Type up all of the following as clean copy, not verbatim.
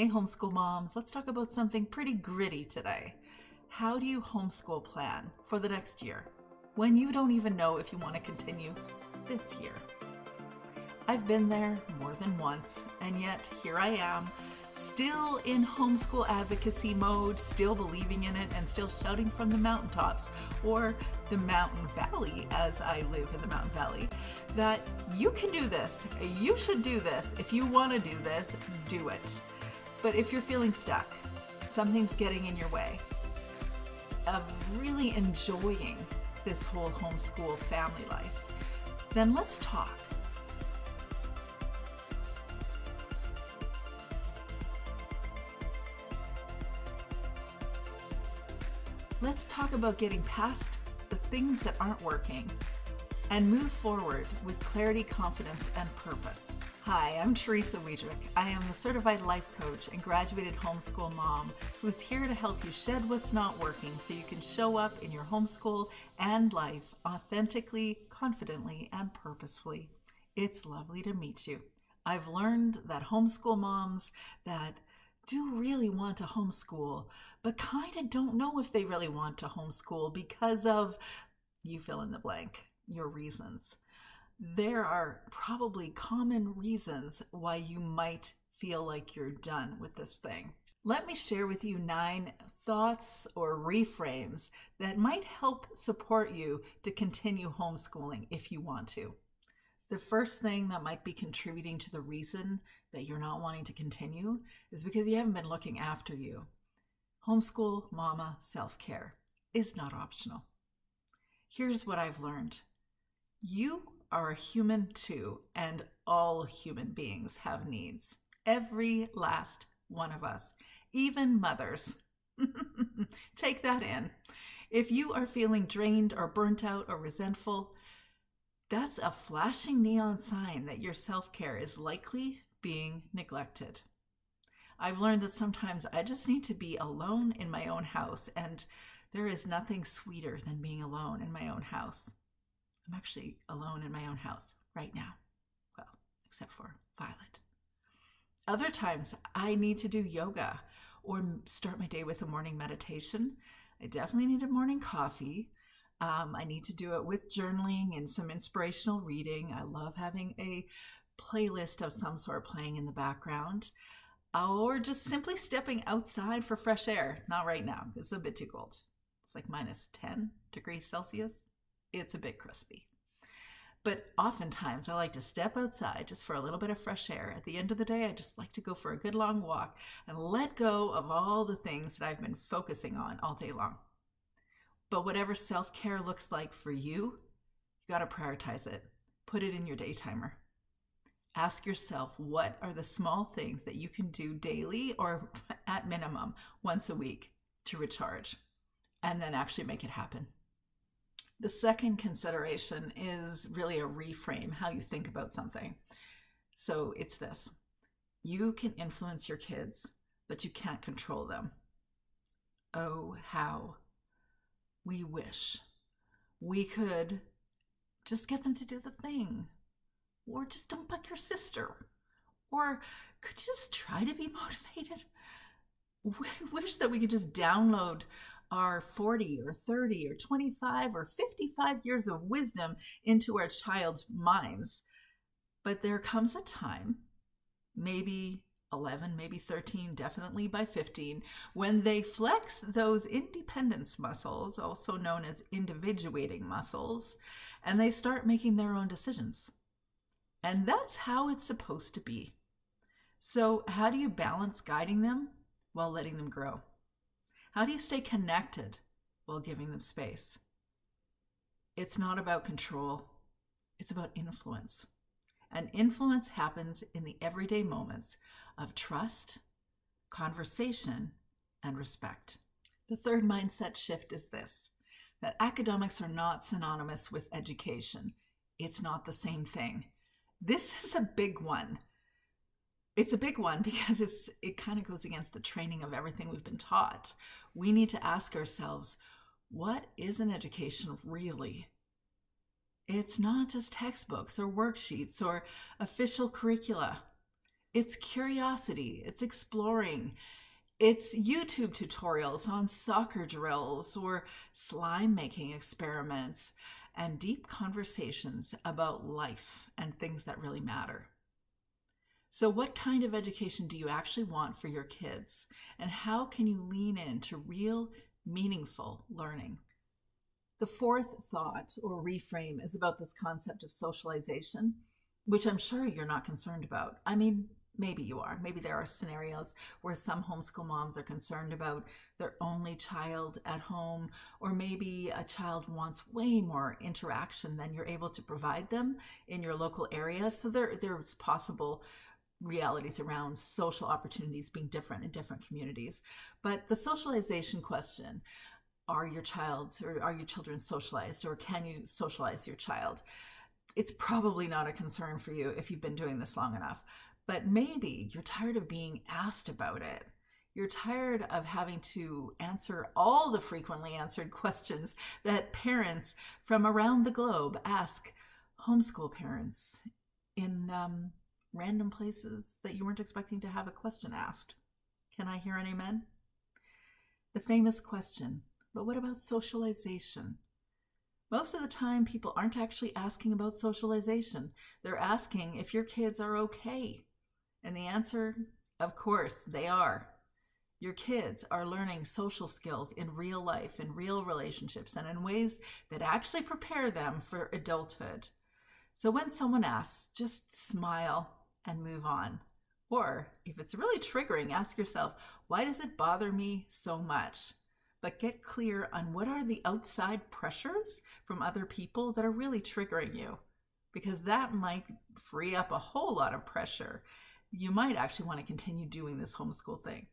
Hey, homeschool moms, let's talk about something pretty gritty today. How do you homeschool plan for the next year when you don't even know if you want to continue this year? I've been there more than once, and yet here I am, still in homeschool advocacy mode, still believing in it, and still shouting from the mountaintops, or the mountain valley, as I live in the mountain valley, that you can do this, you should do this, if you want to do this, do it. But if you're feeling stuck, something's getting in your way of really enjoying this whole homeschool family life, then let's talk. Let's talk about getting past the things that aren't working and move forward with clarity, confidence, and purpose. Hi, I'm Teresawiedrick. I am a certified life coach and graduated homeschool mom who's here to help you shed what's not working so you can show up in your homeschool and life authentically, confidently, and purposefully. It's lovely to meet you. I've learned that homeschool moms that do really want to homeschool, but kind of don't know if they really want to homeschool because of, you fill in the blank, your reasons. There are probably common reasons why you might feel like you're done with this thing. Let me share with you 9 thoughts or reframes that might help support you to continue homeschooling if you want to. The first thing that might be contributing to the reason that you're not wanting to continue is because you haven't been looking after you. Homeschool mama self-care is not optional. Here's what I've learned. You are a human too, and all human beings have needs. Every last one of us, even mothers. Take that in. If you are feeling drained or burnt out or resentful, that's a flashing neon sign that your self-care is likely being neglected. I've learned that sometimes I just need to be alone in my own house, and there is nothing sweeter than being alone in my own house. I'm actually alone in my own house right now. Well, except for Violet. Other times I need to do yoga or start my day with a morning meditation. I definitely need a morning coffee. I need to do it with journaling and some inspirational reading. I love having a playlist of some sort playing in the background. Or just simply stepping outside for fresh air. Not right now, it's a bit too cold. It's like minus 10 degrees Celsius. It's a bit crispy. But oftentimes I like to step outside just for a little bit of fresh air. At the end of the day, I just like to go for a good long walk and let go of all the things that I've been focusing on all day long. But whatever self-care looks like for you, you got to prioritize it. Put it in your day timer. Ask yourself, what are the small things that you can do daily or at minimum once a week to recharge, and then actually make it happen. The second consideration is really a reframe, how you think about something. So it's this. You can influence your kids, but you can't control them. Oh, how we wish we could just get them to do the thing. Or just don't buck your sister. Or could you just try to be motivated? We wish that we could just download our 40 or 30 or 25 or 55 years of wisdom into our child's minds. But there comes a time, maybe 11, maybe 13, definitely by 15, when they flex those independence muscles, also known as individuating muscles, and they start making their own decisions. And that's how it's supposed to be. So how do you balance guiding them while letting them grow? How do you stay connected while giving them space? It's not about control. It's about influence. And influence happens in the everyday moments of trust, conversation, and respect. The third mindset shift is this, that academics are not synonymous with education. It's not the same thing. This is a big one. It's a big one because it kind of goes against the training of everything we've been taught. We need to ask ourselves, what is an education really? It's not just textbooks or worksheets or official curricula. It's curiosity, it's exploring, it's YouTube tutorials on soccer drills or slime making experiments and deep conversations about life and things that really matter. So, what kind of education do you actually want for your kids? And how can you lean into real, meaningful learning? The fourth thought or reframe is about this concept of socialization, which I'm sure you're not concerned about. I mean, maybe you are. Maybe there are scenarios where some homeschool moms are concerned about their only child at home, or maybe a child wants way more interaction than you're able to provide them in your local area. So there's possible realities around social opportunities being different in different communities. But the socialization question, are your children socialized, or can you socialize your child? It's probably not a concern for you if you've been doing this long enough, but maybe you're tired of being asked about it. You're tired of having to answer all the frequently answered questions that parents from around the globe ask homeschool parents in random places that you weren't expecting to have a question asked. Can I hear an amen? The famous question, but what about socialization? Most of the time, people aren't actually asking about socialization. They're asking if your kids are okay. And the answer, of course, they are. Your kids are learning social skills in real life, in real relationships, and in ways that actually prepare them for adulthood. So when someone asks, just smile and move on. Or if it's really triggering, ask yourself, why does it bother me so much? But get clear on what are the outside pressures from other people that are really triggering you, because that might free up a whole lot of pressure. You might actually want to continue doing this homeschool thing.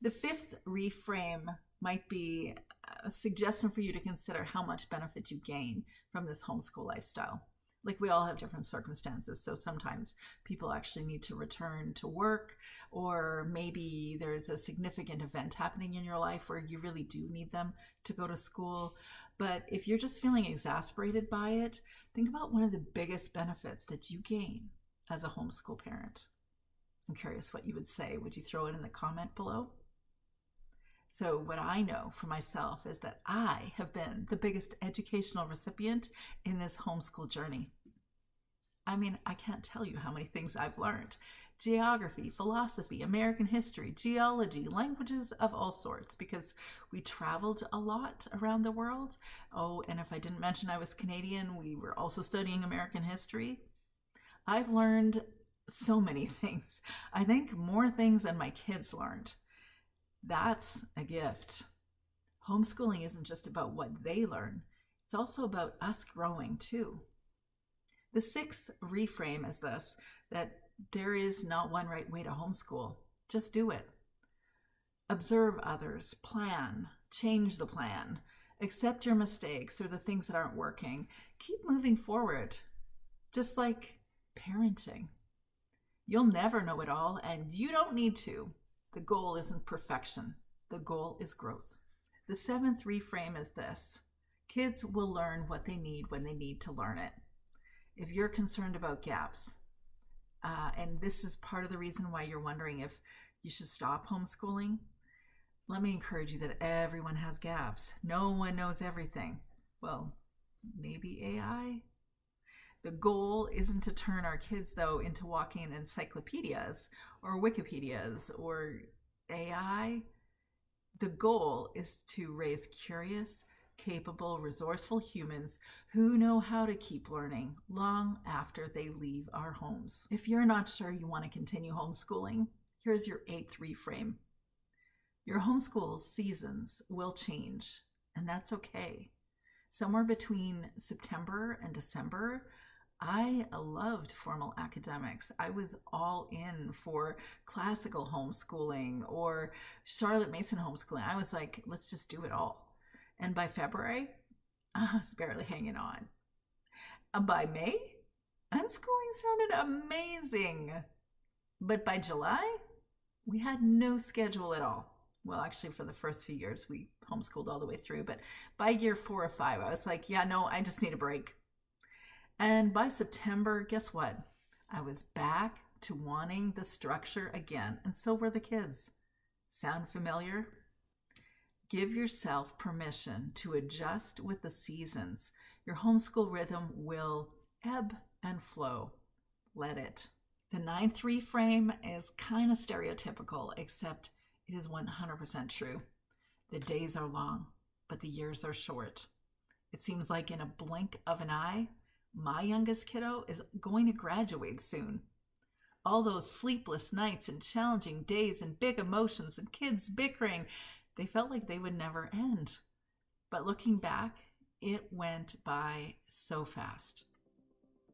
The fifth reframe might be a suggestion for you to consider how much benefit you gain from this homeschool lifestyle. Like, we all have different circumstances. So sometimes people actually need to return to work, or maybe there's a significant event happening in your life where you really do need them to go to school. But if you're just feeling exasperated by it, think about one of the biggest benefits that you gain as a homeschool parent. I'm curious what you would say. Would you throw it in the comment below? So what I know for myself is that I have been the biggest educational recipient in this homeschool journey. I mean, I can't tell you how many things I've learned. Geography, philosophy, American history, geology, languages of all sorts, because we traveled a lot around the world. Oh, and if I didn't mention I was Canadian, we were also studying American history. I've learned so many things. I think more things than my kids learned. That's a gift. Homeschooling isn't just about what they learn. It's also about us growing too. The sixth reframe is this, that there is not one right way to homeschool. Just do it. Observe others, plan, change the plan, accept your mistakes or the things that aren't working. Keep moving forward, just like parenting. You'll never know it all, and you don't need to. The goal isn't perfection. The goal is growth. The seventh reframe is this. Kids will learn what they need when they need to learn it. If you're concerned about gaps, and this is part of the reason why you're wondering if you should stop homeschooling, let me encourage you that everyone has gaps. No one knows everything. Well, maybe AI? The goal isn't to turn our kids, though, into walking encyclopedias or Wikipedias or AI. The goal is to raise curious, capable, resourceful humans who know how to keep learning long after they leave our homes. If you're not sure you want to continue homeschooling, here's your eighth reframe. Your homeschool seasons will change, and that's okay. Somewhere between September and December, I loved formal academics. I was all in for classical homeschooling or Charlotte Mason homeschooling. I was like, let's just do it all. And by February, I was barely hanging on. By May, unschooling sounded amazing. But by July, we had no schedule at all. Well, actually, for the first few years, we homeschooled all the way through. But by year 4 or 5, I was like, yeah, no, I just need a break. And by September, guess what? I was back to wanting the structure again, and so were the kids. Sound familiar? Give yourself permission to adjust with the seasons. Your homeschool rhythm will ebb and flow. Let it. The 9-3 frame is kind of stereotypical, except it is 100% true. The days are long, but the years are short. It seems like in a blink of an eye, my youngest kiddo is going to graduate soon. All those sleepless nights and challenging days and big emotions and kids bickering, they felt like they would never end. But looking back, it went by so fast.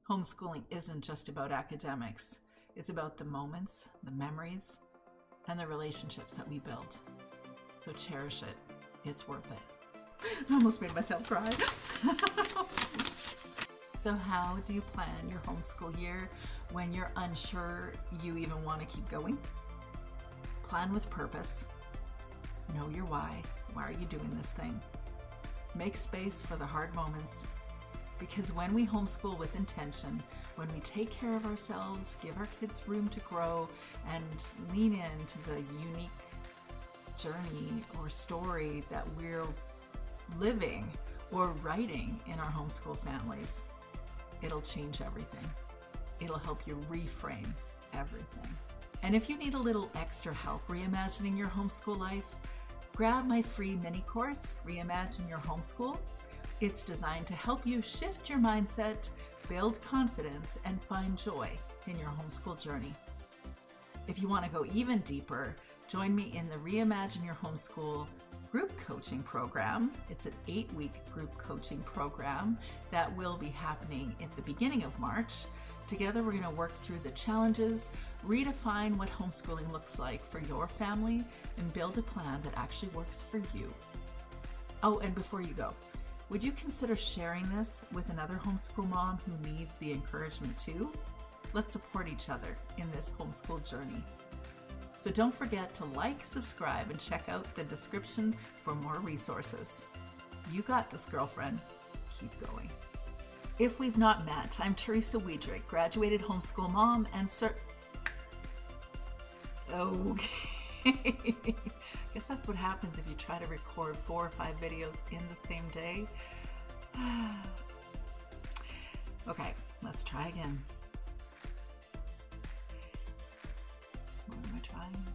Homeschooling isn't just about academics. It's about the moments, the memories, and the relationships that we build. So cherish it. It's worth it. I almost made myself cry. So how do you plan your homeschool year when you're unsure you even want to keep going? Plan with purpose. Know your why. Why are you doing this thing? Make space for the hard moments. Because when we homeschool with intention, when we take care of ourselves, give our kids room to grow, and lean into the unique journey or story that we're living or writing in our homeschool families, it'll change everything. It'll help you reframe everything. And if you need a little extra help reimagining your homeschool life, grab my free mini course, Reimagine Your Homeschool. It's designed to help you shift your mindset, build confidence, and find joy in your homeschool journey. If you want to go even deeper, join me in the Reimagine Your Homeschool group coaching program. It's an 8-week group coaching program that will be happening at the beginning of March. Together, we're going to work through the challenges, redefine what homeschooling looks like for your family, and build a plan that actually works for you. Oh, and before you go, would you consider sharing this with another homeschool mom who needs the encouragement too? Let's support each other in this homeschool journey. So don't forget to like, subscribe, and check out the description for more resources. You got this, girlfriend. Keep going. If we've not met, I'm Teresawiedrick, graduated homeschool mom and Okay. Guess that's what happens if you try to record 4 or 5 videos in the same day. Okay, let's try again. What am I trying?